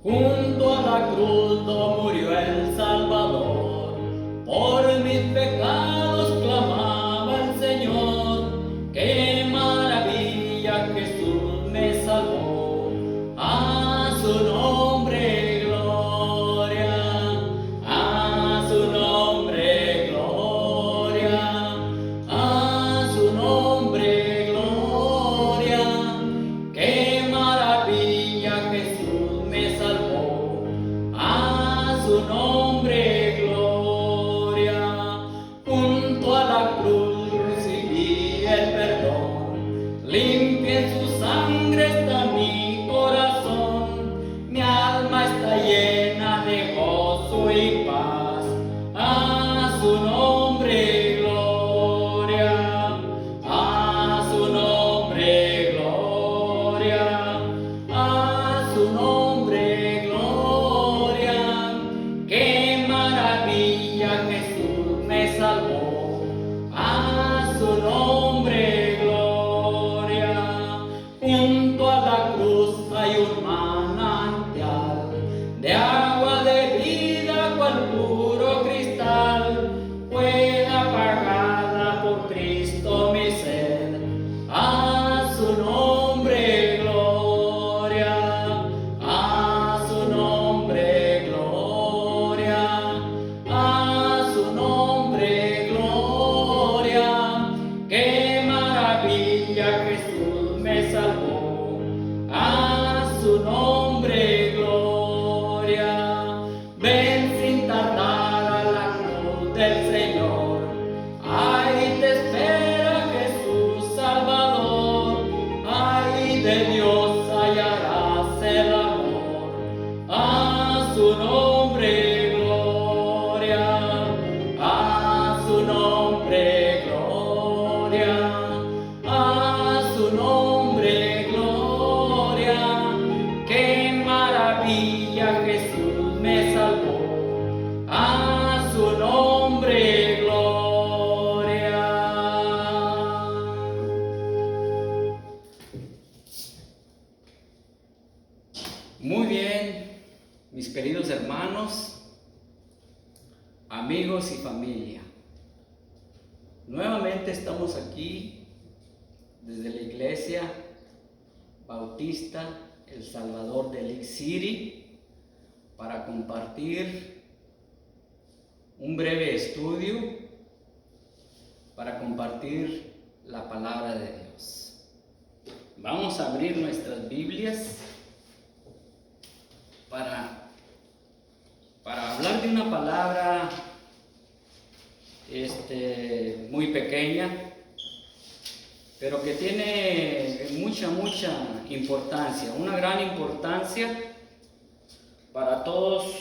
Junto a la cruz murió el Salvador, por mis pecados clamaba el Señor. ¡Qué maravilla! Jesús me salvó, a su nombre gloria, a su nombre gloria, a su nombre gloria. ¡Qué maravilla! Jesús me salvó, a su nombre gloria. Junto a la cruz recibí el perdón, limpia en su sangre está mi corazón. Mi alma está llena de gozo y paz, a su nombre gloria, a su nombre gloria, a su nombre gloria. ¡Qué maravilla! Jesús me salvó, a su nombre gloria. Junto a la cruz hay un manantial de agua de vida, cual puro cristal. Pueda pagarla por Cristo mi sed, a su nombre gloria, a su nombre gloria, a su nombre gloria. ¡Qué maravilla! Jesús me salvó, a su nombre gloria. Ven sin tardar a la cruz del Señor, ahí te espera Jesús Salvador. Ahí de Dios hallarás el amor, a su nombre gloria, a su nombre gloria, a su nombre gloria. ¡Qué maravilla! Jesús me salvó, a su nombre gloria. Muy bien, mis queridos hermanos, amigos y familia. Nuevamente estamos aquí desde la Iglesia Bautista El Salvador de League City para compartir un breve estudio, para compartir la palabra de Dios. Vamos a abrir nuestras Biblias para hablar de una palabra muy pequeña, pero que tiene mucha importancia, una gran importancia para todos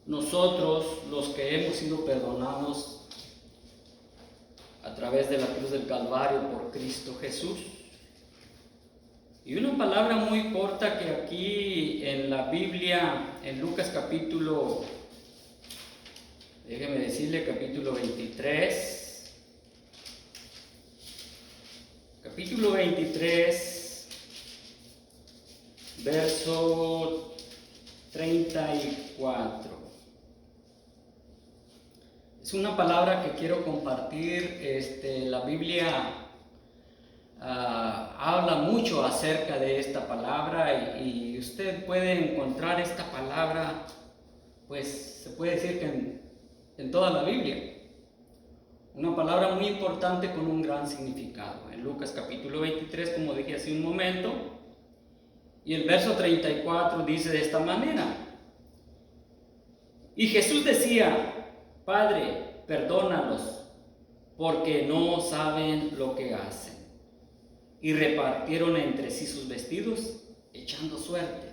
nosotros los que hemos sido perdonados a través de la cruz del Calvario por Cristo Jesús. Y una palabra muy corta que aquí en la Biblia, en Lucas capítulo, déjeme decirle, capítulo 23, verso 34. Es una palabra que quiero compartir. La Biblia habla mucho acerca de esta palabra y usted puede encontrar esta palabra, pues se puede decir que en toda la Biblia. Una palabra muy importante con un gran significado. En Lucas capítulo 23, como dije hace un momento, y el verso 34 dice de esta manera: y Jesús decía, Padre, perdónalos, porque no saben lo que hacen. Y repartieron entre sí sus vestidos, echando suerte.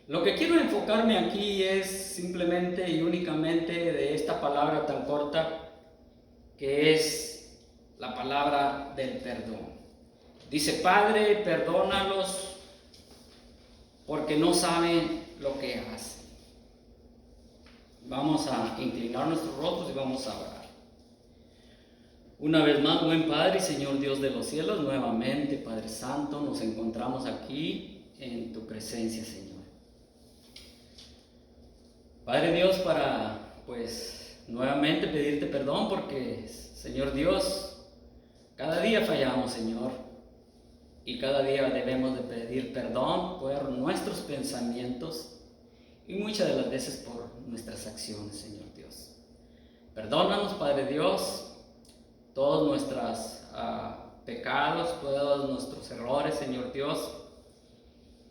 Lo que quiero enfocarme aquí es simplemente y únicamente de esta palabra tan corta, que es la palabra del perdón. Dice, Padre, perdónalos, porque no saben lo que hacen. Vamos a inclinar nuestros rostros y vamos a orar. Una vez más, buen Padre y Señor Dios de los cielos, nuevamente, Padre Santo, nos encontramos aquí en tu presencia, Señor. Padre Dios, para pues nuevamente pedirte perdón porque, Señor Dios, cada día fallamos, Señor, y cada día debemos de pedir perdón por nuestros pensamientos y muchas de las veces por nuestras acciones, Señor Dios. Perdónanos, Padre Dios, todos nuestros pecados, todos nuestros errores, Señor Dios.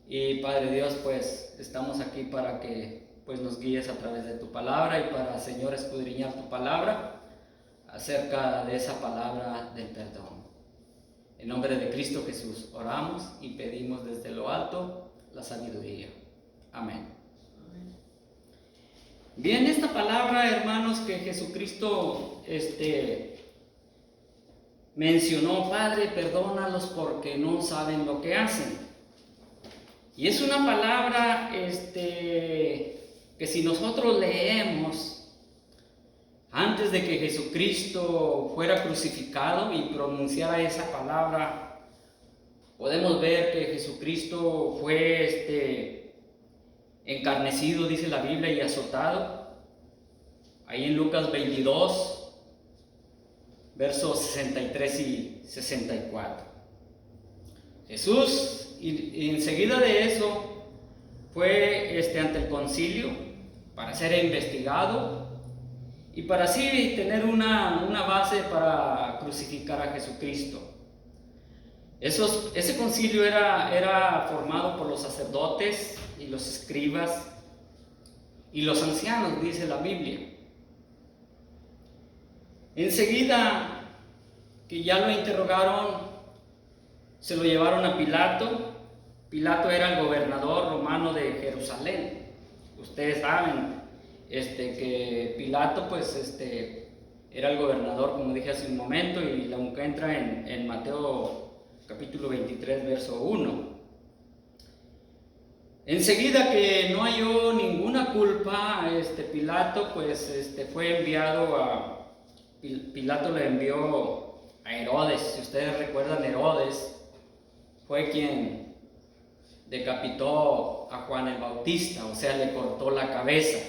Y Padre Dios, pues estamos aquí para que pues nos guíes a través de tu palabra y para, Señor, escudriñar tu palabra acerca de esa palabra del perdón. En nombre de Cristo Jesús oramos y pedimos desde lo alto la sabiduría. Amén. Bien, esta palabra, hermanos, que Jesucristo mencionó: Padre, perdónalos porque no saben lo que hacen. Y es una palabra que si nosotros leemos antes de que Jesucristo fuera crucificado y pronunciara esa palabra, podemos ver que Jesucristo fue encarnecido, dice la Biblia, y azotado. Ahí en Lucas 22, versos 63 y 64. Jesús, y enseguida de eso, fue ante el concilio para ser investigado y para así tener una base para crucificar a Jesucristo. Ese concilio era formado por los sacerdotes y los escribas y los ancianos, dice la Biblia. Enseguida que ya lo interrogaron, se lo llevaron a Pilato. Pilato era el gobernador romano de Jerusalén. Ustedes saben que Pilato pues era el gobernador, como dije hace un momento, y lo encuentra en Mateo capítulo 23, verso 1. Enseguida que no halló ninguna culpa, Pilato pues fue enviado Pilato le envió a Herodes. Si ustedes recuerdan, Herodes fue quien decapitó a Juan el Bautista, o sea, le cortó la cabeza.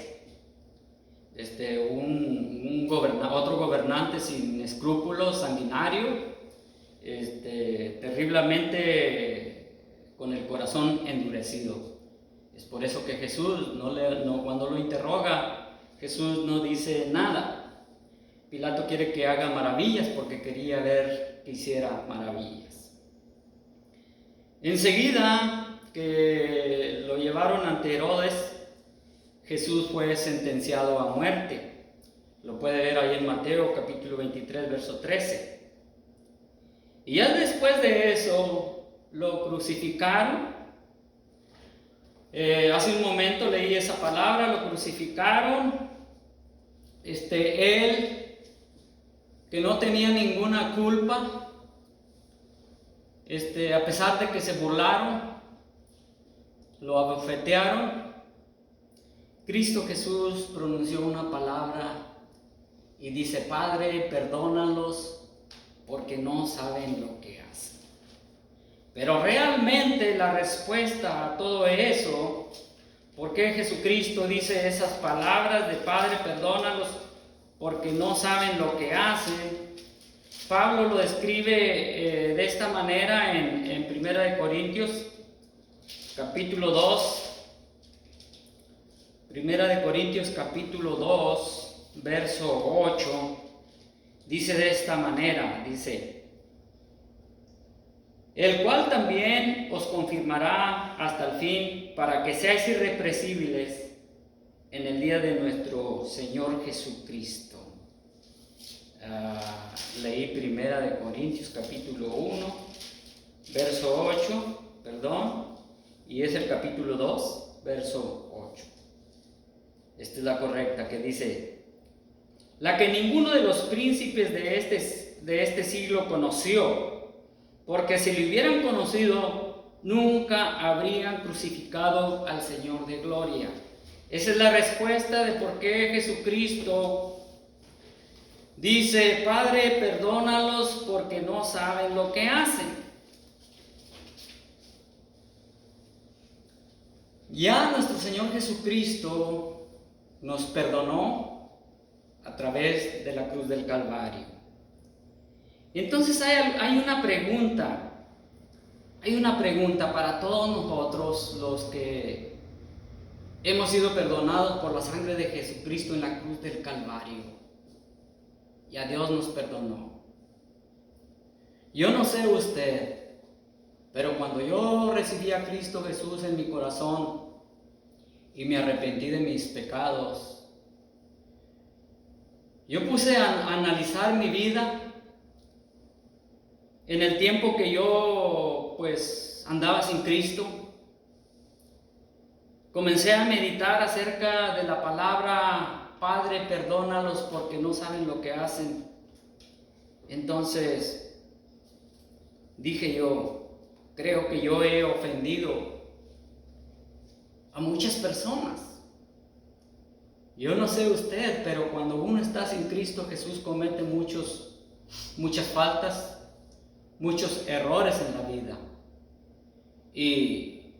Otro gobernante sin escrúpulos, sanguinario, terriblemente con el corazón endurecido. Es por eso que Jesús, cuando lo interroga, Jesús no dice nada. Pilato quiere que haga maravillas porque quería ver que hiciera maravillas. Enseguida que lo llevaron ante Herodes, Jesús fue sentenciado a muerte. Lo puede ver ahí en Mateo capítulo 23, verso 13. Y ya después de eso lo crucificaron. Hace un momento leí esa palabra, lo crucificaron. Él, que no tenía ninguna culpa, a pesar de que se burlaron, lo abofetearon, Cristo Jesús pronunció una palabra y dice: Padre, perdónalos porque no saben lo que hacen. Pero realmente la respuesta a todo eso, ¿por qué Jesucristo dice esas palabras de Padre, perdónalos porque no saben lo que hacen? Pablo lo describe de esta manera en 1 Corintios capítulo 2. 1 Corintios capítulo 2, verso 8, dice de esta manera, dice: el cual también os confirmará hasta el fin, para que seáis irreprensibles en el día de nuestro Señor Jesucristo. Leí 1 Corintios capítulo 1, verso 8, y es el capítulo 2, verso 8. Esta es la correcta, que dice: la que ninguno de los príncipes de este siglo conoció, porque si lo hubieran conocido, nunca habrían crucificado al Señor de gloria. Esa es la respuesta de por qué Jesucristo dice: Padre, perdónalos porque no saben lo que hacen. Ya nuestro Señor Jesucristo nos perdonó a través de la cruz del Calvario. Entonces hay una pregunta para todos nosotros los que hemos sido perdonados por la sangre de Jesucristo en la cruz del Calvario. Ya Dios nos perdonó. Yo no sé usted, pero cuando yo recibí a Cristo Jesús en mi corazón y me arrepentí de mis pecados, yo puse a analizar mi vida en el tiempo que yo pues andaba sin Cristo. Comencé a meditar acerca de la palabra: Padre, perdónalos porque no saben lo que hacen. Entonces dije yo, creo que yo he ofendido a muchas personas. Yo no sé usted, pero cuando uno está sin Cristo Jesús comete muchas faltas, muchos errores en la vida. Y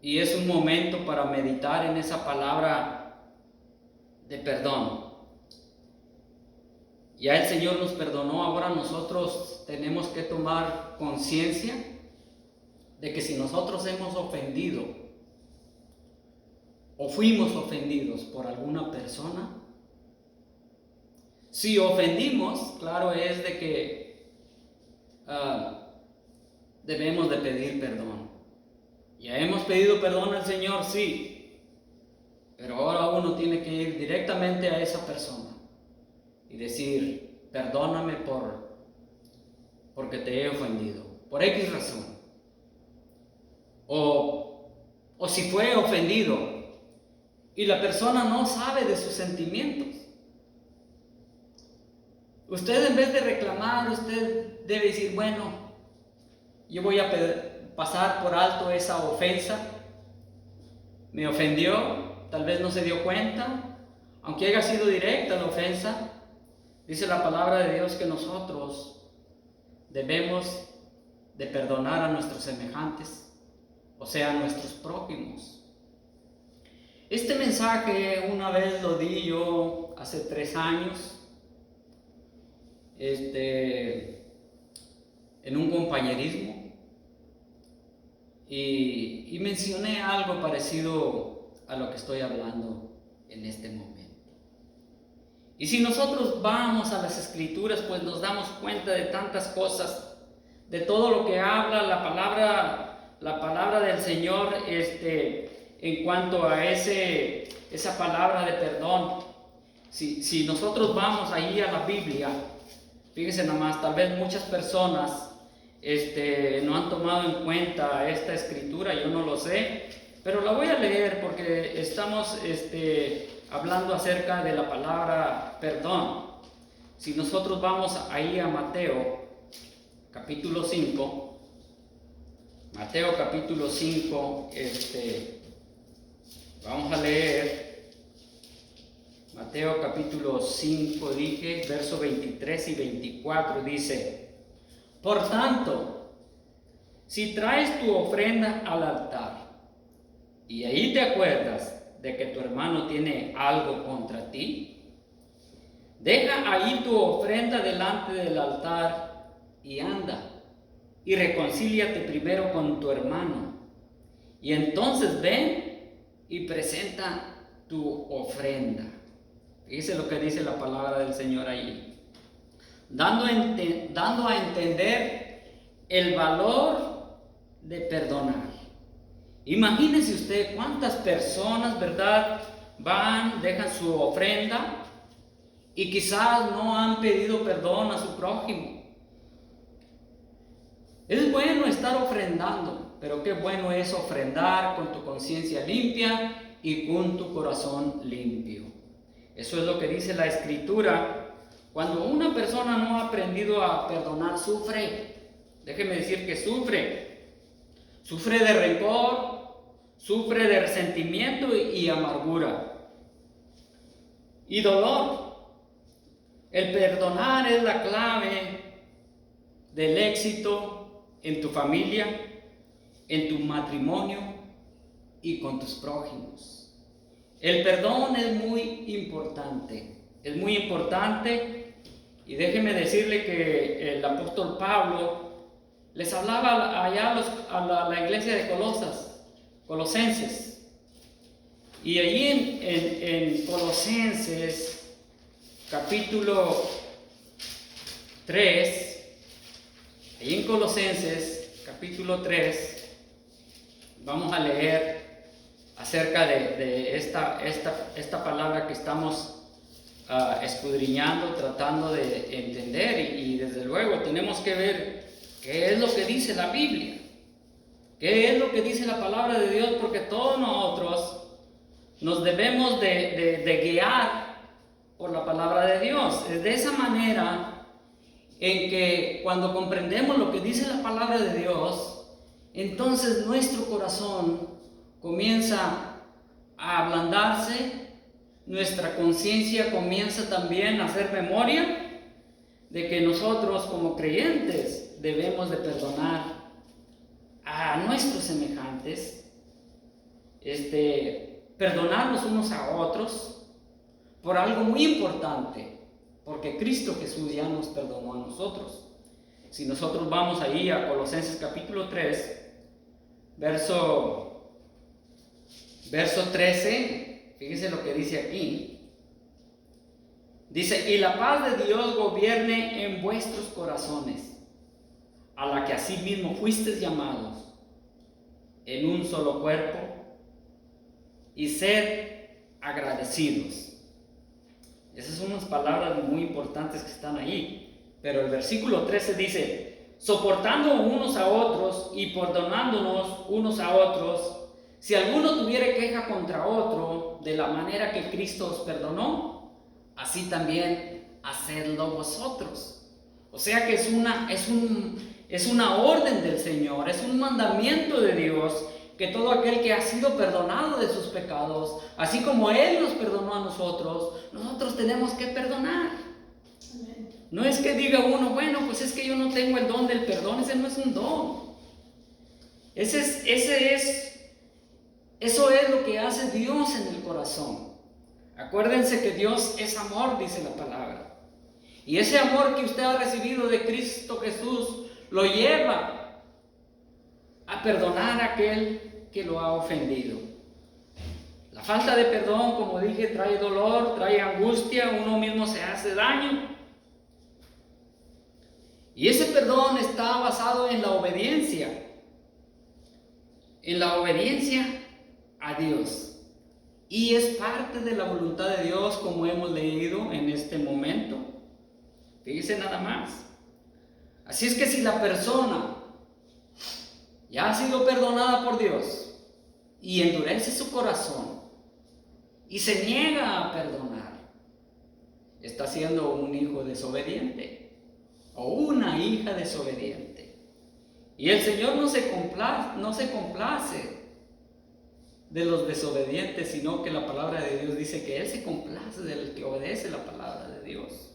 es un momento para meditar en esa palabra de perdón. Ya el Señor nos perdonó, ahora nosotros tenemos que tomar conciencia de que si nosotros hemos ofendido o fuimos ofendidos por alguna persona, si ofendimos, claro es de que debemos de pedir perdón. Ya hemos pedido perdón al Señor, sí, pero ahora uno tiene que ir directamente a esa persona y decir: perdóname porque te he ofendido, por X razón. O si fue ofendido y la persona no sabe de sus sentimientos, usted, en vez de reclamar, usted debe decir: bueno, yo voy a pasar por alto esa ofensa. Me ofendió, tal vez no se dio cuenta, aunque haya sido directa la ofensa. Dice la palabra de Dios que nosotros debemos de perdonar a nuestros semejantes, o sea, a nuestros prójimos. Este mensaje una vez lo di yo hace 3 años, en un compañerismo, y mencioné algo parecido a lo que estoy hablando en este momento. Y si nosotros vamos a las Escrituras, pues nos damos cuenta de tantas cosas, de todo lo que habla la palabra del Señor en cuanto a esa palabra de perdón. Si nosotros vamos ahí a la Biblia, fíjense nomás, tal vez muchas personas no han tomado en cuenta esta escritura, yo no lo sé, pero la voy a leer porque estamos hablando acerca de la palabra perdón. Si nosotros vamos ahí a Mateo capítulo 5, vamos a leer Mateo capítulo 5, dije, verso 23 y 24, dice: por tanto, si traes tu ofrenda al altar y ahí te acuerdas de que tu hermano tiene algo contra ti, deja ahí tu ofrenda delante del altar y anda y reconcíliate primero con tu hermano, y entonces ven y presenta tu ofrenda. Fíjese lo que dice la palabra del Señor ahí, dando a entender el valor de perdonar. Imagínese usted cuántas personas, ¿verdad?, dejan su ofrenda y quizás no han pedido perdón a su prójimo. Es bueno estar ofrendando, pero qué bueno es ofrendar con tu conciencia limpia y con tu corazón limpio. Eso es lo que dice la Escritura. Cuando una persona no ha aprendido a perdonar, sufre. Déjeme decir que sufre de rencor, sufre de resentimiento y amargura y dolor. El perdonar es la clave del éxito en tu familia, en tu matrimonio y con tus prójimos. El perdón es muy importante, y déjeme decirle que el apóstol Pablo les hablaba allá a la iglesia de Colosenses, y allí en Colosenses capítulo 3, ahí en Colosenses capítulo 3, vamos a leer acerca de esta palabra que estamos escudriñando, tratando de entender, y desde luego tenemos que ver qué es lo que dice la Biblia, qué es lo que dice la palabra de Dios, porque todos nosotros nos debemos de guiar por la palabra de Dios. Es de esa manera en que cuando comprendemos lo que dice la palabra de Dios, entonces nuestro corazón comienza a ablandarse, nuestra conciencia comienza también a hacer memoria de que nosotros como creyentes debemos de perdonar a nuestros semejantes, perdonarnos unos a otros por algo muy importante, porque Cristo Jesús ya nos perdonó a nosotros. Si nosotros vamos ahí a Colosenses capítulo 3, verso 13, fíjese lo que dice aquí. Dice: y la paz de Dios gobierne en vuestros corazones, a la que asimismo fuisteis llamados en un solo cuerpo, y sed agradecidos. Esas son unas palabras muy importantes que están ahí. Pero el versículo 13 dice: soportando unos a otros y perdonándonos unos a otros, si alguno tuviere queja contra otro, de la manera que Cristo os perdonó, así también hacedlo vosotros. O sea que es una orden del Señor, es un mandamiento de Dios, que todo aquel que ha sido perdonado de sus pecados, así como Él nos perdonó a nosotros tenemos que perdonar. No es que diga uno, bueno, pues es que yo no tengo el don del perdón. Ese no es un don. Eso es lo que hace Dios en el corazón. Acuérdense que Dios es amor, dice la palabra. Y ese amor que usted ha recibido de Cristo Jesús lo lleva a perdonar a aquel que lo ha ofendido. La falta de perdón, como dije, trae dolor, trae angustia, uno mismo se hace daño. Y ese perdón está basado en la obediencia a Dios. Y es parte de la voluntad de Dios, como hemos leído en este momento. Fíjese nada más. Así es que si la persona ya ha sido perdonada por Dios y endurece su corazón y se niega a perdonar, está siendo un hijo desobediente o una hija desobediente. Y el Señor no se complace de los desobedientes, sino que la palabra de Dios dice que Él se complace del que obedece la palabra de Dios.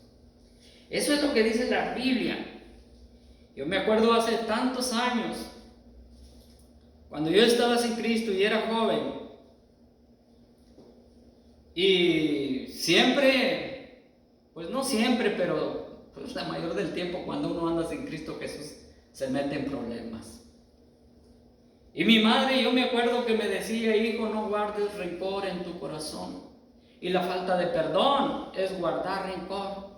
Eso es lo que dice la Biblia. Yo me acuerdo hace tantos años, cuando yo estaba sin Cristo y era joven, y siempre, pues no siempre, pero pues la mayor del tiempo, cuando uno anda sin Cristo Jesús, se mete en problemas. Y mi madre, yo me acuerdo que me decía: hijo, no guardes rencor en tu corazón. Y la falta de perdón es guardar rencor.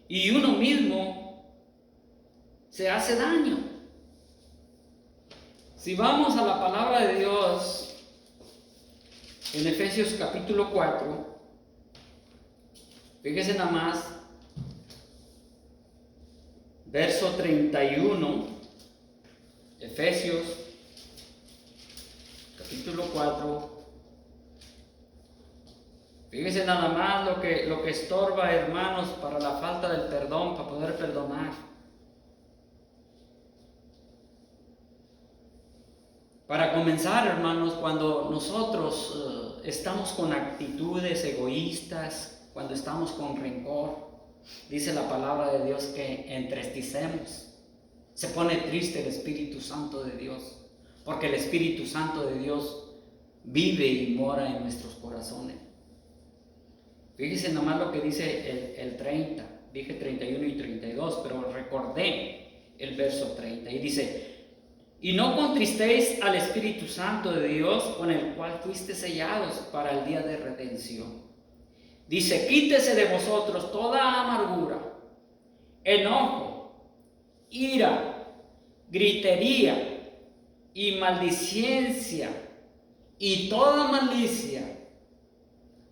Y uno mismo se hace daño. Si vamos a la palabra de Dios, en Efesios capítulo 4, fíjese nada más, verso 31, Efesios capítulo 4, fíjese nada más lo que estorba, hermanos, para la falta del perdón, para poder perdonar. Para comenzar, hermanos, cuando nosotros estamos con actitudes egoístas, cuando estamos con rencor, dice la palabra de Dios que entristecemos. Se pone triste el Espíritu Santo de Dios, porque el Espíritu Santo de Dios vive y mora en nuestros corazones. Fíjense nomás lo que dice el 30, dije 31 y 32, pero recordé el verso 30 y dice: y no contristéis al Espíritu Santo de Dios, con el cual fuiste sellados para el día de redención. Dice: quítese de vosotros toda amargura, enojo, ira, gritería y maldicencia y toda malicia.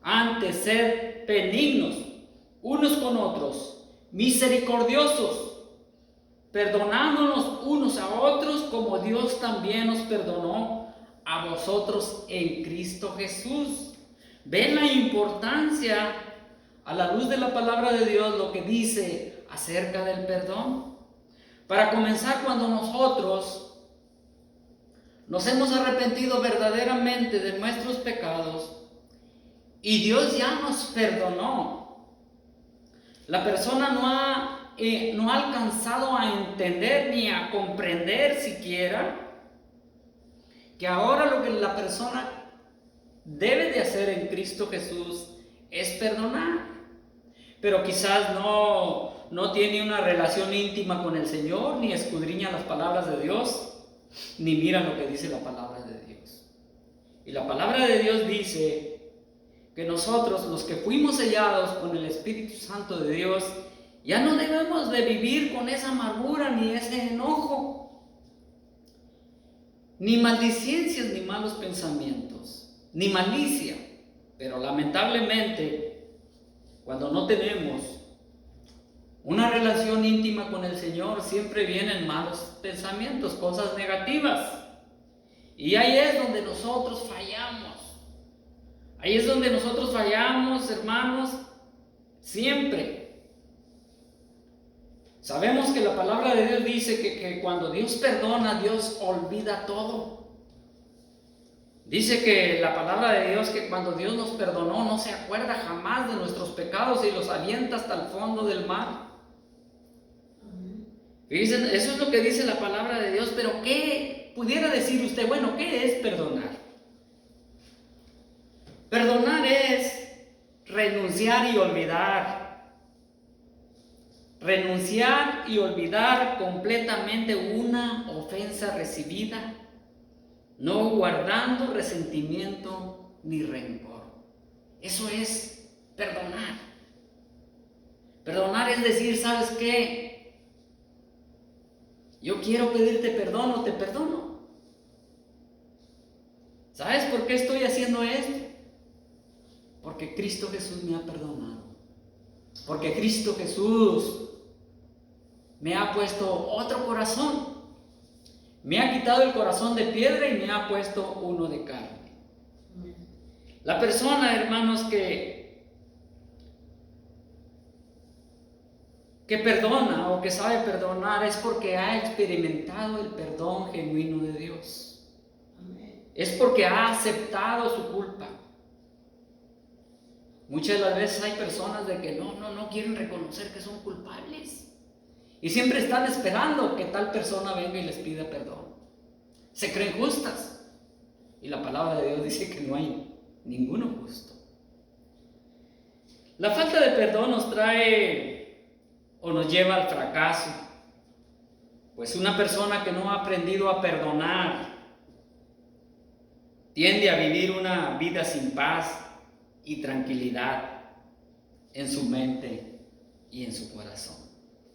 Antes sed benignos unos con otros, misericordiosos, perdonándonos unos a otros como Dios también nos perdonó a vosotros en Cristo Jesús. ¿Ven la importancia a la luz de la palabra de Dios lo que dice acerca del perdón? Para comenzar, cuando nosotros nos hemos arrepentido verdaderamente de nuestros pecados y Dios ya nos perdonó, la persona no ha alcanzado a entender ni a comprender siquiera que ahora lo que la persona debe de hacer en Cristo Jesús es perdonar. Pero quizás no tiene una relación íntima con el Señor, ni escudriña las palabras de Dios, ni mira lo que dice la palabra de Dios. Y la palabra de Dios dice que nosotros, los que fuimos sellados con el Espíritu Santo de Dios, ya no debemos de vivir con esa amargura, ni ese enojo, ni maldicencias, ni malos pensamientos, ni malicia. Pero lamentablemente, cuando no tenemos una relación íntima con el Señor, siempre vienen malos pensamientos, cosas negativas. Y ahí es donde nosotros fallamos. Ahí es donde nosotros fallamos, hermanos, siempre. Sabemos que la palabra de Dios dice que cuando Dios perdona, Dios olvida todo. Dice que la palabra de Dios que cuando Dios nos perdonó, no se acuerda jamás de nuestros pecados y los avienta hasta el fondo del mar. Dicen, eso es lo que dice la palabra de Dios. Pero ¿qué pudiera decir usted? Bueno, ¿qué es perdonar? Perdonar es renunciar y olvidar. Renunciar y olvidar completamente una ofensa recibida, no guardando resentimiento ni rencor. Eso es perdonar. Perdonar es decir, ¿sabes qué? Yo quiero pedirte perdón o te perdono. ¿Sabes por qué estoy haciendo esto? Porque Cristo Jesús me ha perdonado. Porque Cristo Jesús me ha puesto otro corazón. Me ha quitado el corazón de piedra y me ha puesto uno de carne. La persona, hermanos, que perdona o que sabe perdonar es porque ha experimentado el perdón genuino de Dios. Es porque ha aceptado su culpa. Muchas de las veces hay personas de que no quieren reconocer que son culpables. Y siempre están esperando que tal persona venga y les pida perdón. Se creen justas. Y la palabra de Dios dice que no hay ninguno justo. La falta de perdón nos trae o nos lleva al fracaso. Pues una persona que no ha aprendido a perdonar tiende a vivir una vida sin paz y tranquilidad en su mente y en su corazón.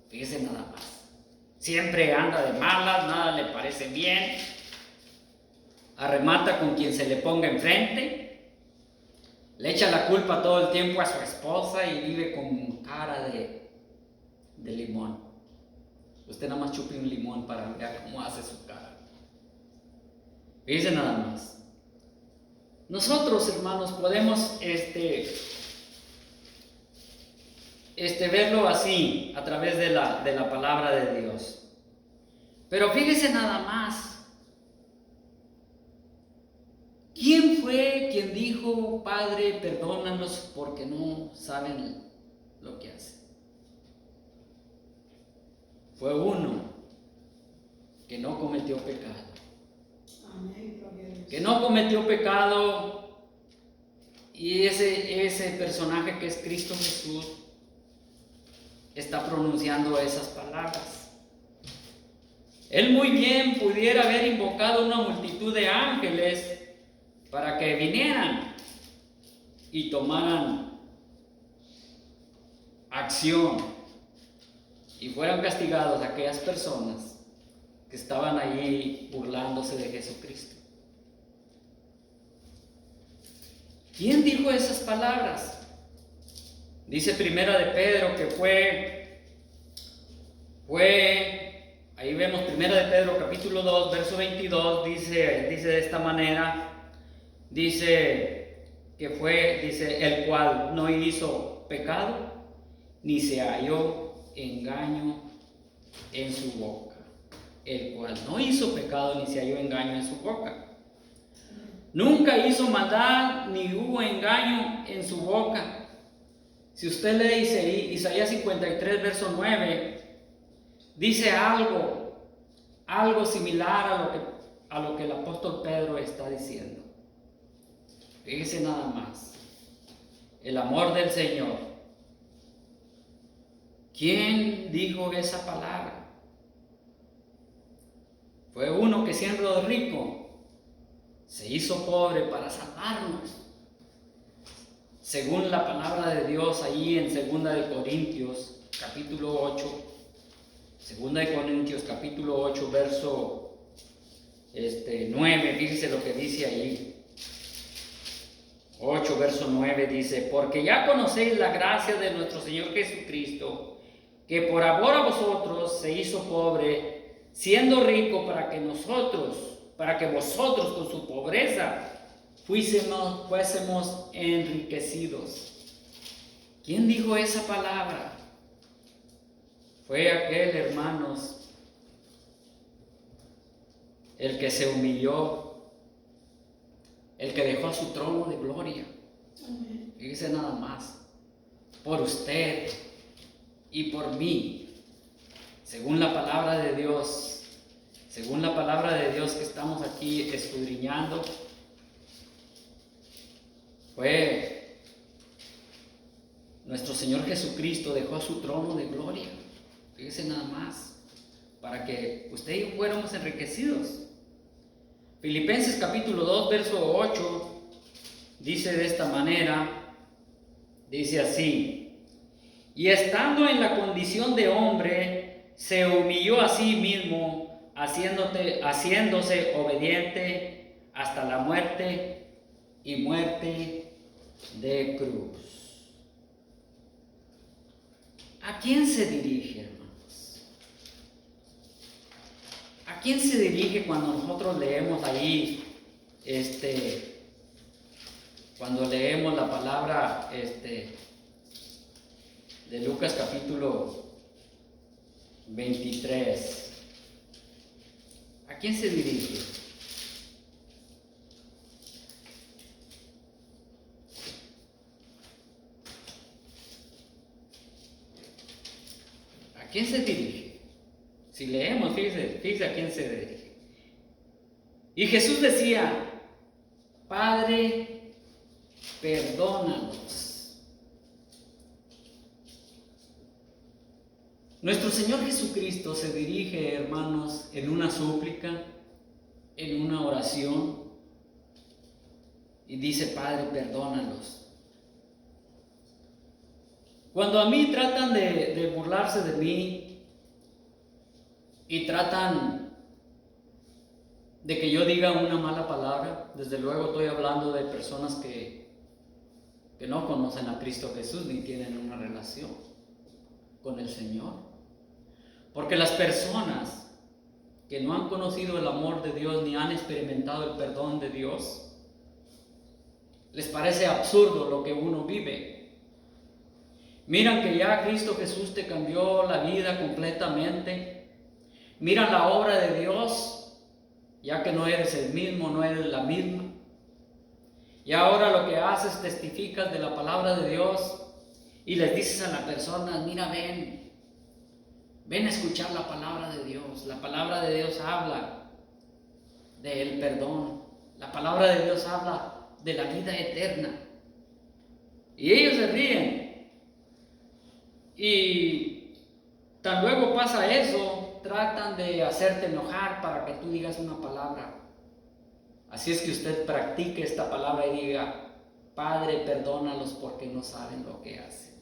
Fíjese nada más. Siempre anda de malas, nada le parece bien. Arremata con quien se le ponga enfrente. Le echa la culpa todo el tiempo a su esposa y vive con cara de limón. Usted nada más chupe un limón para ver cómo hace su cara. Fíjese nada más. Nosotros, hermanos, podemos verlo así, a través de la palabra de Dios. Pero fíjese nada más. ¿Quién fue quien dijo, Padre, perdónanos porque no saben lo que hacen? Fue uno que no cometió pecado. Amén, que no cometió pecado, y ese personaje que es Cristo Jesús está pronunciando esas palabras. Él muy bien pudiera haber invocado una multitud de ángeles para que vinieran y tomaran acción y fueran castigados aquellas personas que estaban allí burlándose de Jesucristo. ¿Quién dijo esas palabras? Dice Primera de Pedro que ahí vemos Primera de Pedro capítulo 2, verso 22, dice de esta manera, dice el cual no hizo pecado, ni se halló engaño en su boca. El cual no hizo pecado, ni se halló engaño en su boca. Nunca hizo maldad, ni hubo engaño en su boca. Si usted lee Isaías 53, verso 9, dice algo similar a lo que el apóstol Pedro está diciendo. Fíjese nada más. El amor del Señor. ¿Quién dijo esa palabra? Fue uno que siendo rico se hizo pobre para salvarnos. Según la palabra de Dios ahí en 2 de Corintios capítulo 8, 2 de Corintios capítulo 8 verso 9, fíjese lo que dice allí. 8 verso 9 dice: porque ya conocéis la gracia de nuestro Señor Jesucristo, que por amor a vosotros se hizo pobre, siendo rico, para que vosotros con su pobreza fuésemos enriquecidos. ¿Quién dijo esa palabra? Fue aquel, hermanos, el que se humilló, el que dejó su trono de gloria. Fíjese nada más, por usted y por mí, según la palabra de Dios. Según la palabra de Dios que estamos aquí escudriñando, fue nuestro Señor Jesucristo dejó su trono de gloria. Fíjese nada más, para que usted y yo fuéramos enriquecidos. Filipenses capítulo 2, verso 8, dice de esta manera, dice así: y estando en la condición de hombre, se humilló a sí mismo, haciéndose obediente hasta la muerte y muerte de cruz. ¿A quién se dirige, hermanos? ¿A quién se dirige cuando nosotros leemos ahí, cuando leemos la palabra de Lucas capítulo 23? ¿A quién se dirige? ¿A quién se dirige? Si leemos, fíjese a quién se dirige. Y Jesús decía: Padre, perdónalos. Nuestro Señor Jesucristo se dirige, hermanos, en una súplica, en una oración, y dice: Padre, perdónalos. Cuando a mí tratan de burlarse de mí y tratan de que yo diga una mala palabra, desde luego estoy hablando de personas que no conocen a Cristo Jesús ni tienen una relación con el Señor. Porque las personas que no han conocido el amor de Dios ni han experimentado el perdón de Dios, les parece absurdo lo que uno vive. Miran que ya Cristo Jesús te cambió la vida completamente. Miran la obra de Dios, ya que no eres el mismo, no eres la misma. Y ahora lo que haces, testificas de la palabra de Dios y les dices a las personas: mira, ven a escuchar la palabra de Dios. La palabra de Dios habla del perdón. La palabra de Dios habla de la vida eterna. Y ellos se ríen. Y tan luego pasa eso, tratan de hacerte enojar para que tú digas una palabra. Así es que usted practique esta palabra y diga: Padre, perdónalos porque no saben lo que hacen.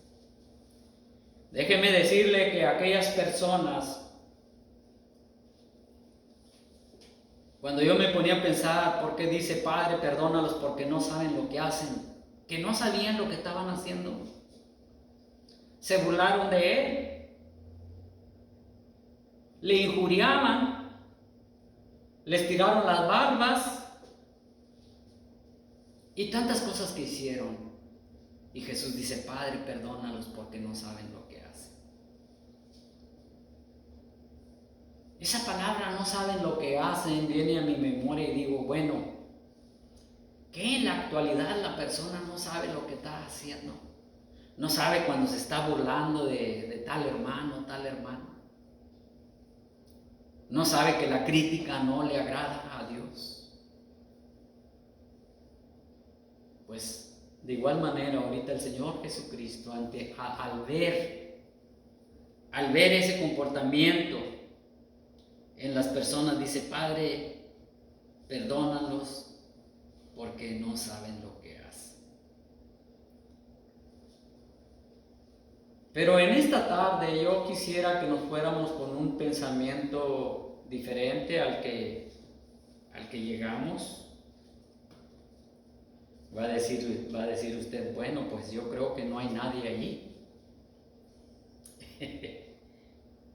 Déjeme decirle que aquellas personas, cuando yo me ponía a pensar por qué dice Padre, perdónalos porque no saben lo que hacen, que no sabían lo que estaban haciendo, se burlaron de él, le injuriaban, les tiraron las barbas y tantas cosas que hicieron. Y Jesús dice: Padre, perdónalos porque no saben lo que hacen. Esa palabra, no saben lo que hacen, viene a mi memoria y digo: bueno, ¿qué en la actualidad la persona no sabe lo que está haciendo? No sabe cuando se está burlando de tal hermano, tal hermano. No sabe que la crítica no le agrada a Dios. Pues de igual manera ahorita el Señor Jesucristo, al ver ese comportamiento en las personas, dice: Padre, perdónalos porque no saben lo que hacen. Pero en esta tarde yo quisiera que nos fuéramos con un pensamiento diferente al que llegamos. Va a decir usted: bueno, pues yo creo que no hay nadie allí.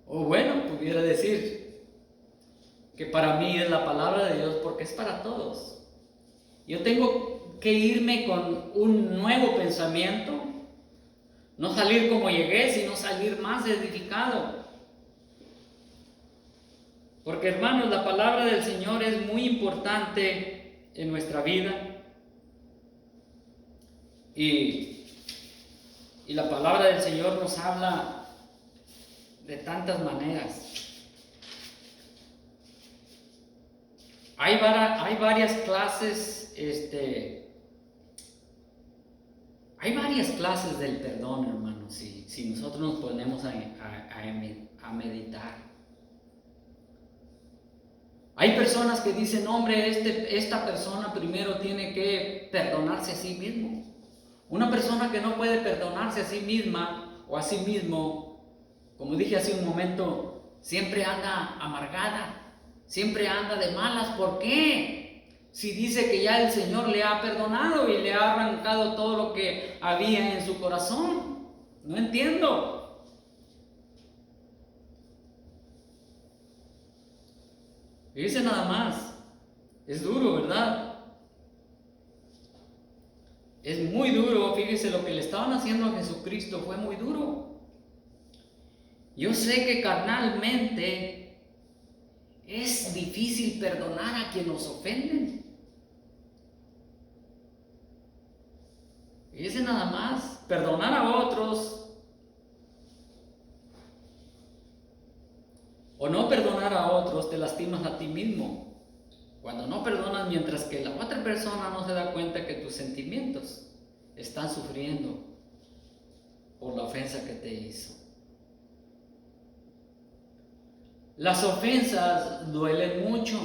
O bueno, pudiera decir que para mí es la palabra de Dios porque es para todos. Yo tengo que irme con un nuevo pensamiento, no salir como llegué, sino salir más edificado. Porque, hermanos, la palabra del Señor es muy importante en nuestra vida. Y la palabra del Señor nos habla de tantas maneras. Hay varias clases, hay varias clases del perdón, hermanos, si nosotros nos ponemos a meditar. Hay personas que dicen: hombre, esta persona primero tiene que perdonarse a sí mismo. Una persona que no puede perdonarse a sí misma o a sí mismo, como dije hace un momento, siempre anda amargada, siempre anda de malas. ¿Por qué? Si dice que ya el Señor le ha perdonado y le ha arrancado todo lo que había en su corazón. No entiendo. Fíjese nada más, es duro, ¿verdad? Es muy duro. Fíjese, lo que le estaban haciendo a Jesucristo fue muy duro. Yo sé que carnalmente es difícil perdonar a quien nos ofenden. Fíjese nada más, perdonar a otros o no perdonar a otros, te lastimas a ti mismo. Cuando no perdonas, mientras que la otra persona no se da cuenta que tus sentimientos están sufriendo por la ofensa que te hizo. Las ofensas duelen mucho.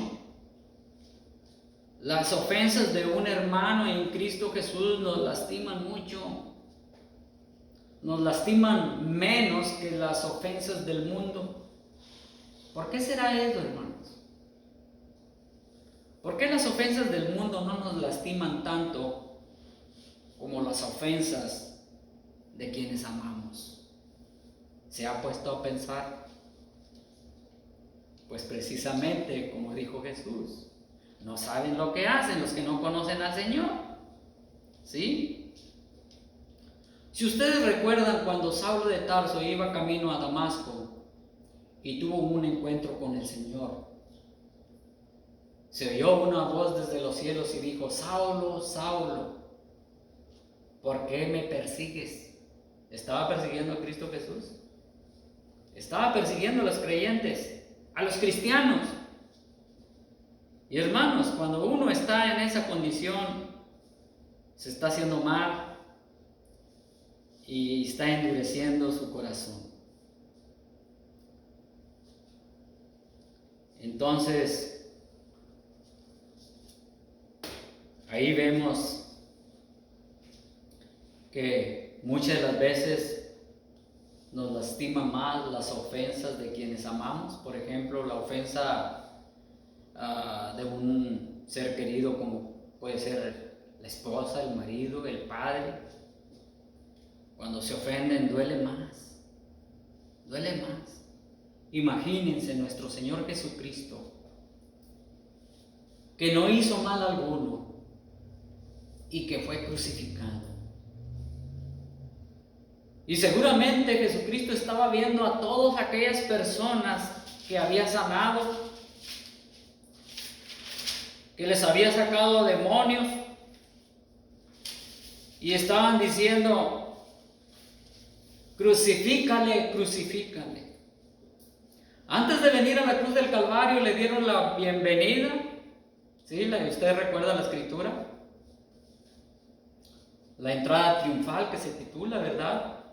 Las ofensas de un hermano en Cristo Jesús nos lastiman mucho. Nos lastiman menos que las ofensas del mundo. ¿Por qué será eso, hermanos? ¿Por qué las ofensas del mundo no nos lastiman tanto como las ofensas de quienes amamos? ¿Se ha puesto a pensar? Pues precisamente como dijo Jesús, no saben lo que hacen los que no conocen al Señor. ¿Sí? Si ustedes recuerdan cuando Saulo de Tarso iba camino a Damasco y tuvo un encuentro con el Señor, se oyó una voz desde los cielos y dijo: Saulo, Saulo, ¿por qué me persigues? ¿Estaba persiguiendo a Cristo Jesús? Estaba persiguiendo a los creyentes, a los cristianos. Y hermanos, cuando uno está en esa condición, se está haciendo mal y está endureciendo su corazón. Entonces, ahí vemos que muchas de las veces nos lastima más las ofensas de quienes amamos. Por ejemplo, la ofensa de un ser querido, como puede ser la esposa, el marido, el padre. Cuando se ofenden duele más, duele más. Imagínense nuestro Señor Jesucristo, que no hizo mal alguno y que fue crucificado. Y seguramente Jesucristo estaba viendo a todas aquellas personas que había sanado, que les había sacado demonios, y estaban diciendo: crucifícale, crucifícale. Antes de venir a la cruz del Calvario le dieron la bienvenida. ¿Sí? ¿Usted recuerda la escritura? La entrada triunfal, que se titula, ¿verdad?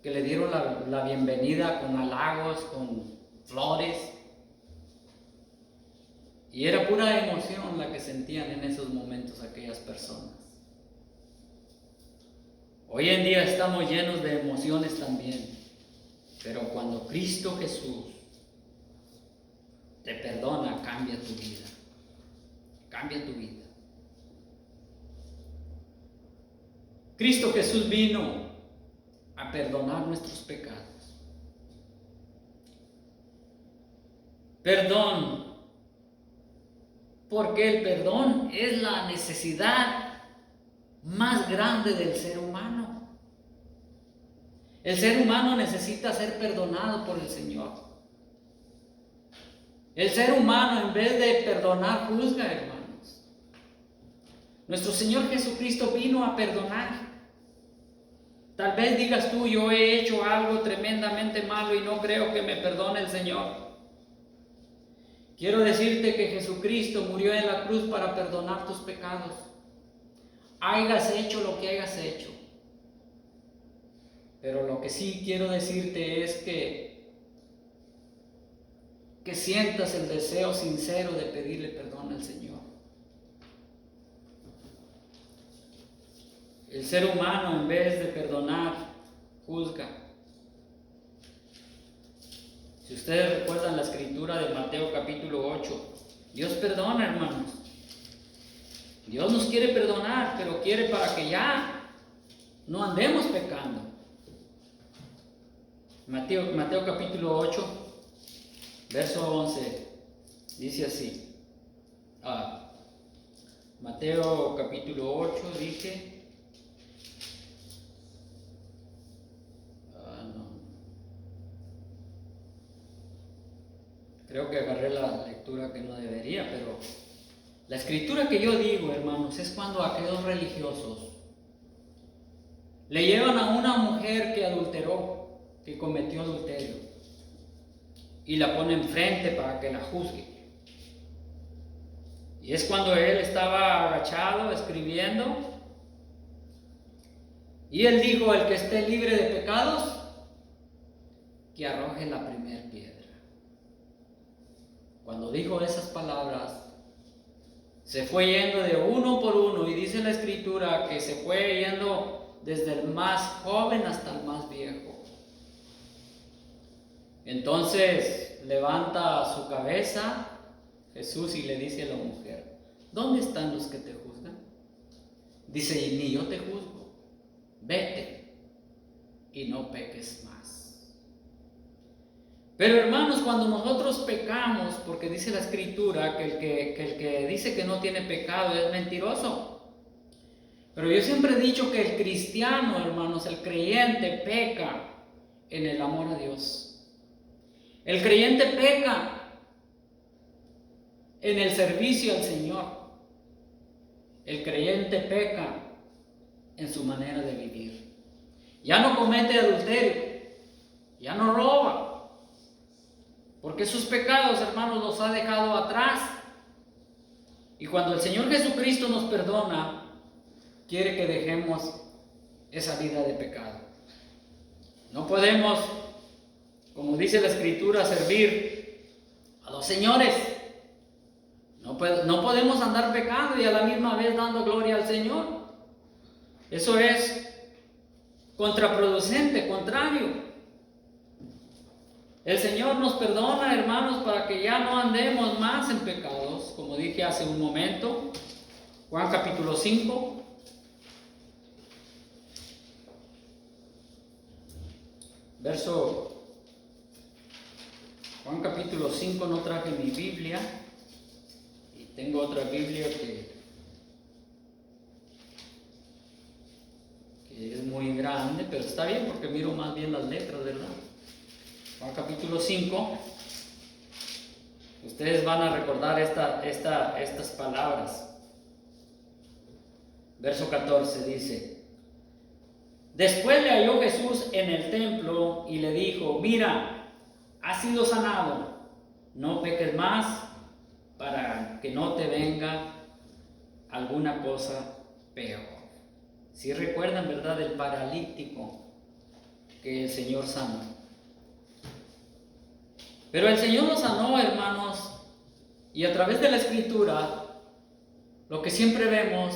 Que le dieron la bienvenida con halagos, con flores. Y era pura emoción la que sentían en esos momentos aquellas personas. Hoy en día estamos llenos de emociones también, pero cuando Cristo Jesús te perdona, cambia tu vida. Cambia tu vida. Cristo Jesús vino a perdonar nuestros pecados. Perdón. Porque el perdón es la necesidad más grande del ser humano. El ser humano necesita ser perdonado por el Señor. El ser humano, en vez de perdonar, juzga, hermanos. Nuestro Señor Jesucristo vino a perdonar. Tal vez digas tú: yo he hecho algo tremendamente malo y no creo que me perdone el Señor. Quiero decirte que Jesucristo murió en la cruz para perdonar tus pecados. Hayas hecho lo que hayas hecho. Pero lo que sí quiero decirte es que sientas el deseo sincero de pedirle perdón al Señor. El ser humano, en vez de perdonar, juzga. Si ustedes recuerdan la escritura de Mateo capítulo 8, Dios perdona, hermanos. Dios nos quiere perdonar, pero quiere para que ya no andemos pecando. Mateo capítulo 8, verso 11, dice así. Mateo capítulo 8 dice... Creo que agarré la lectura que no debería, pero la escritura que yo digo, hermanos, es cuando aquellos religiosos le llevan a una mujer que adulteró, que cometió adulterio, y la ponen enfrente para que la juzgue. Y es cuando él estaba agachado escribiendo, y él dijo: el que esté libre de pecados, que arroje la primera piedra. Cuando dijo esas palabras, se fue yendo de uno por uno, y dice la escritura que se fue yendo desde el más joven hasta el más viejo. Entonces levanta su cabeza Jesús y le dice a la mujer: ¿dónde están los que te juzgan? Dice: ni yo te juzgo, vete y no peques más. Pero hermanos, cuando nosotros pecamos, porque dice la escritura que el que dice que no tiene pecado es mentiroso. Pero yo siempre he dicho que el cristiano, hermanos, el creyente peca en el amor a Dios. El creyente peca en el servicio al Señor. El creyente peca en su manera de vivir. Ya no comete adulterio, ya no roba, porque sus pecados, hermanos, los ha dejado atrás. Y cuando el Señor Jesucristo nos perdona, quiere que dejemos esa vida de pecado. No podemos, como dice la Escritura, servir a los señores. No podemos andar pecando y a la misma vez dando gloria al Señor. Eso es contraproducente, contrario. El Señor nos perdona, hermanos, para que ya no andemos más en pecados, como dije hace un momento. Juan capítulo 5. Juan capítulo 5, no traje mi Biblia. Y tengo otra Biblia que es muy grande, pero está bien porque miro más bien las letras, ¿verdad? Juan capítulo 5, ustedes van a recordar estas palabras. Verso 14 dice: después le halló Jesús en el templo y le dijo: mira, has sido sanado, no peques más para que no te venga alguna cosa peor. Si recuerdan, ¿verdad?, del paralítico que el Señor sanó. Pero el Señor nos sanó, hermanos, y a través de la Escritura, lo que siempre vemos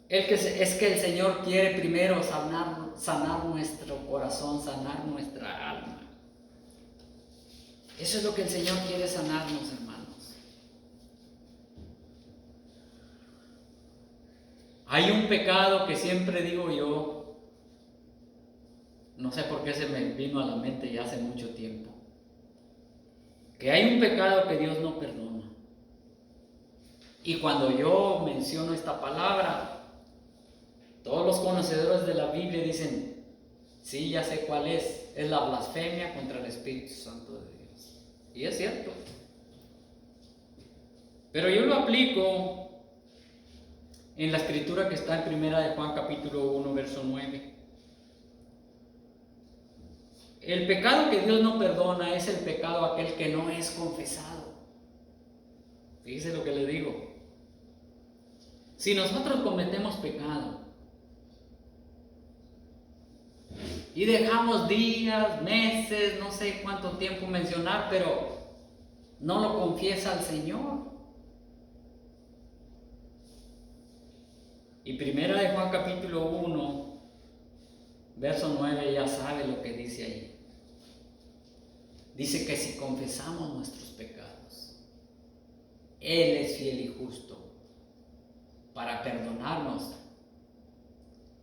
es que el Señor quiere primero sanar nuestro corazón, sanar nuestra alma. Eso es lo que el Señor quiere sanarnos, hermanos. Hay un pecado que siempre digo yo, no sé por qué se me vino a la mente ya hace mucho tiempo, que hay un pecado que Dios no perdona. Y cuando yo menciono esta palabra, todos los conocedores de la Biblia dicen: sí, ya sé cuál es la blasfemia contra el Espíritu Santo de Dios. Y es cierto. Pero yo lo aplico en la Escritura que está en Primera de Juan capítulo 1, verso 9. El pecado que Dios no perdona es el pecado aquel que no es confesado. Fíjese lo que le digo. Si nosotros cometemos pecado y dejamos días, meses, no sé cuánto tiempo mencionar, pero no lo confiesa al Señor. Y Primera de Juan capítulo 1, verso 9, ya sabe lo que dice ahí. Dice que si confesamos nuestros pecados, Él es fiel y justo para perdonarnos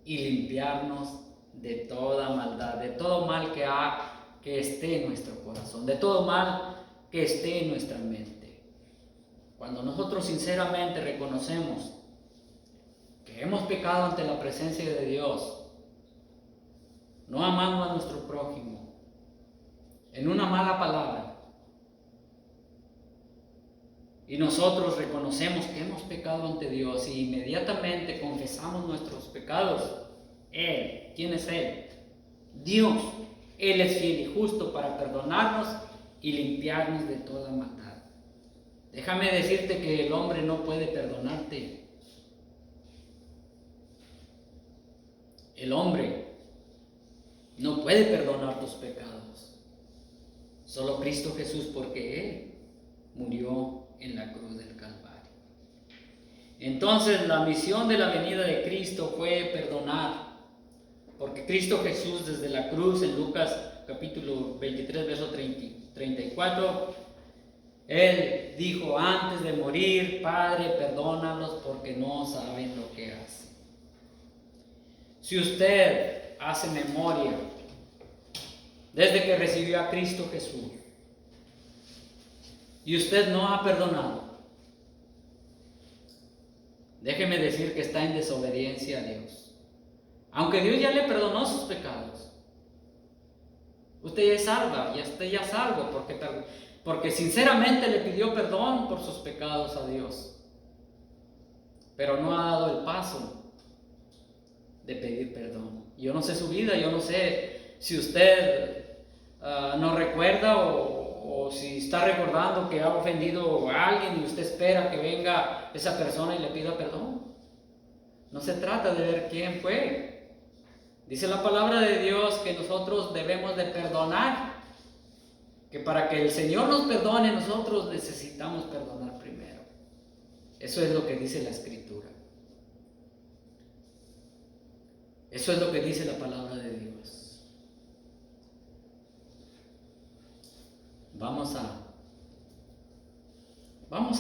y limpiarnos de toda maldad, de todo mal que esté en nuestro corazón, de todo mal que esté en nuestra mente. Cuando nosotros sinceramente reconocemos que hemos pecado ante la presencia de Dios, no amando a nuestro prójimo, en una mala palabra, y nosotros reconocemos que hemos pecado ante Dios y inmediatamente confesamos nuestros pecados, Él, ¿quién es Él? Dios. Él es fiel y justo para perdonarnos y limpiarnos de toda maldad. Déjame decirte que el hombre no puede perdonarte. El hombre no puede perdonar tus pecados. Solo Cristo Jesús, porque Él murió en la cruz del Calvario. Entonces la misión de la venida de Cristo fue perdonar, porque Cristo Jesús desde la cruz en Lucas capítulo 23 verso 34, Él dijo antes de morir: Padre, perdónalos porque no saben lo que hacen. Si usted hace memoria desde que recibió a Cristo Jesús y usted no ha perdonado, déjeme decir que está en desobediencia a Dios. Aunque Dios ya le perdonó sus pecados, usted ya es salva, usted ya es salvo, porque sinceramente le pidió perdón por sus pecados a Dios, pero no ha dado el paso de pedir perdón. Yo no sé su vida, yo no sé si usted no recuerda o o si está recordando que ha ofendido a alguien y usted espera que venga esa persona y le pida perdón. No se trata de ver quién fue. Dice la palabra de Dios que nosotros debemos de perdonar, que para que el Señor nos perdone, nosotros necesitamos perdonar primero. Eso es lo que dice la Escritura. Eso es lo que dice la palabra de Dios. Vamos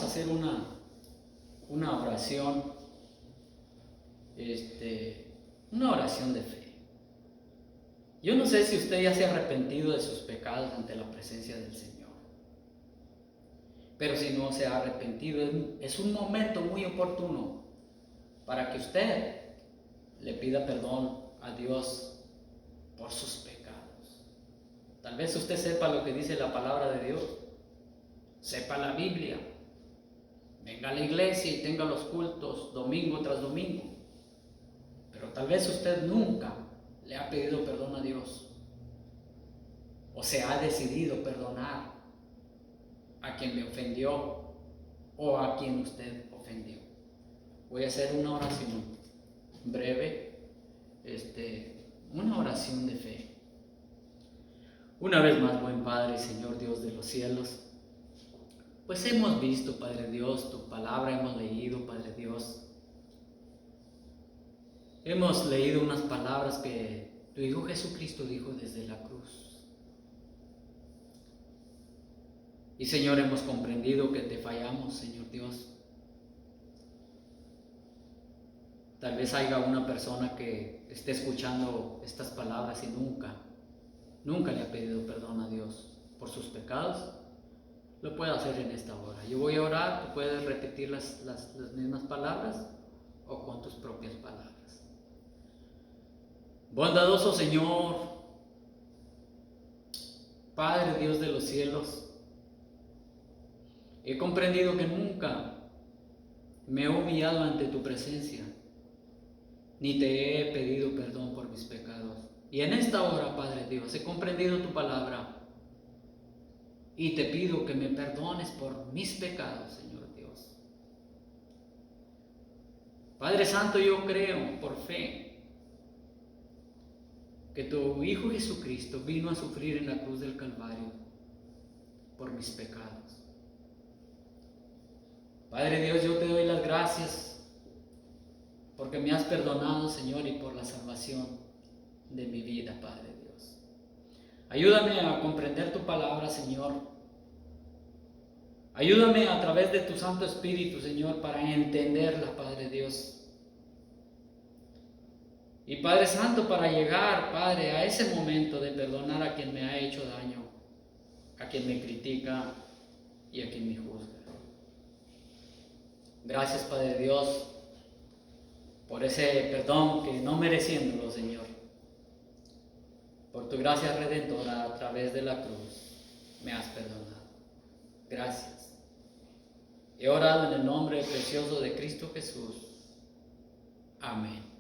a hacer una oración, una oración de fe. Yo no sé si usted ya se ha arrepentido de sus pecados ante la presencia del Señor. Pero si no se ha arrepentido, es un momento muy oportuno para que usted le pida perdón a Dios por sus pecados. Tal vez usted sepa lo que dice la palabra de Dios, sepa la Biblia, venga a la iglesia y tenga los cultos domingo tras domingo, pero tal vez usted nunca le ha pedido perdón a Dios o se ha decidido perdonar a quien le ofendió o a quien usted ofendió. Voy a hacer una oración breve, una oración de fe. Una vez más, buen Padre, Señor Dios de los cielos, pues hemos visto, Padre Dios, tu palabra, hemos leído, Padre Dios. Hemos leído unas palabras que tu Hijo Jesucristo dijo desde la cruz. Y Señor, hemos comprendido que te fallamos, Señor Dios. Tal vez haya una persona que esté escuchando estas palabras y nunca le ha pedido perdón a Dios por sus pecados. Lo puede hacer en esta hora. Yo voy a orar, tú puedes repetir las mismas palabras o con tus propias palabras. Bondadoso Señor, Padre Dios de los cielos, he comprendido que nunca me he humillado ante tu presencia, ni te he pedido perdón por mis pecados. Y en esta hora, Padre Dios, he comprendido tu palabra y te pido que me perdones por mis pecados, Señor Dios. Padre Santo, yo creo por fe que tu Hijo Jesucristo vino a sufrir en la cruz del Calvario por mis pecados. Padre Dios, yo te doy las gracias porque me has perdonado, Señor, y por la salvación de mi vida, Padre Dios. Ayúdame a comprender tu palabra, Señor. Ayúdame a través de tu Santo Espíritu, Señor, para entenderla, Padre Dios. Y Padre Santo, para llegar, Padre, a ese momento de perdonar a quien me ha hecho daño, a quien me critica y a quien me juzga. Gracias, Padre Dios, por ese perdón que no mereciéndolo, Señor. Por tu gracia redentora a través de la cruz me has perdonado. Gracias. He orado en el nombre precioso de Cristo Jesús. Amén.